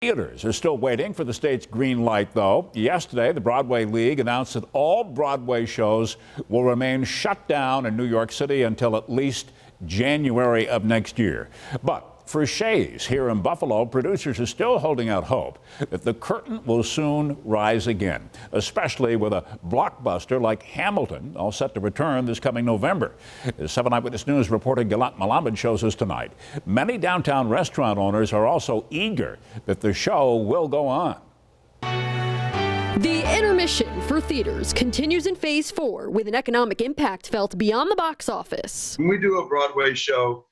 Theaters are still waiting for the state's green light, though. Yesterday, the Broadway League announced that all Broadway shows will remain shut down in New York City until at least January of next year. But for Shays here in Buffalo, producers are still holding out hope that the curtain will soon rise again, especially with a blockbuster like Hamilton all set to return this coming November. As 7 Eyewitness News reporter Gilat Malamed shows us tonight, many downtown restaurant owners are also eager that the show will go on. The intermission for theaters continues in phase 4 with an economic impact felt beyond the box office. When we do a Broadway show,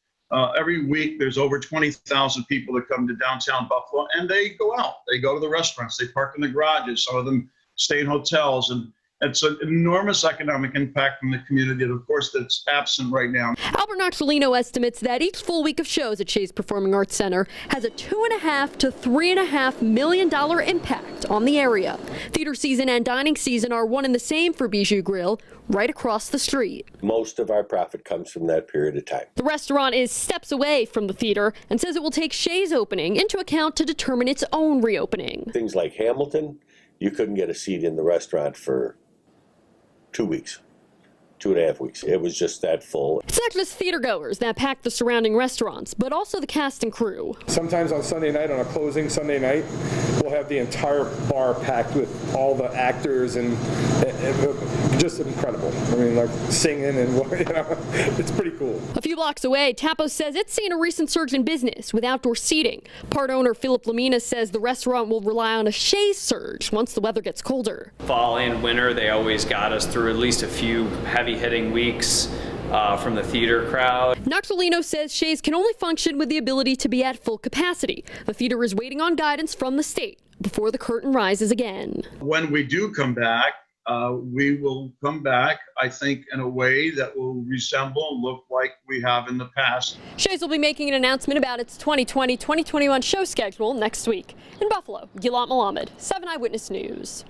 every week there's over 20,000 people that come to downtown Buffalo, and they go out. They go to the restaurants. They park in the garages. Some of them stay in hotels, and it's an enormous economic impact from the community that, of course, that's absent right now. Albert Nocciolino estimates that each full week of shows at Shays Performing Arts Center has a $2.5 to $3.5 million impact on the area. Theater season and dining season are one and the same for Bijou Grill, right across the street. Most of our profit comes from that period of time. The restaurant is steps away from the theater and says it will take Shays' opening into account to determine its own reopening. Things like Hamilton, you couldn't get a seat in the restaurant for 2 weeks, 2.5 weeks. It was just that full. It's not just theatergoers that pack the surrounding restaurants, but also the cast and crew. Sometimes on Sunday night, on a closing Sunday night, we'll have the entire bar packed with all the actors and just incredible. I mean, like singing and, it's pretty cool. A few blocks away, Tapo says it's seen a recent surge in business with outdoor seating. Part owner Philip Lamina says the restaurant will rely on a Shays surge once the weather gets colder. Fall and winter, they always got us through at least a few heavy-hitting weeks from the theater crowd. Nocciolino says Shays can only function with the ability to be at full capacity. The theater is waiting on guidance from the state before the curtain rises again. When we do come back, we will come back, I think, in a way that will resemble and look like we have in the past. Shays will be making an announcement about its 2020-2021 show schedule next week. In Buffalo, Gilat Malamed, 7 Eyewitness News.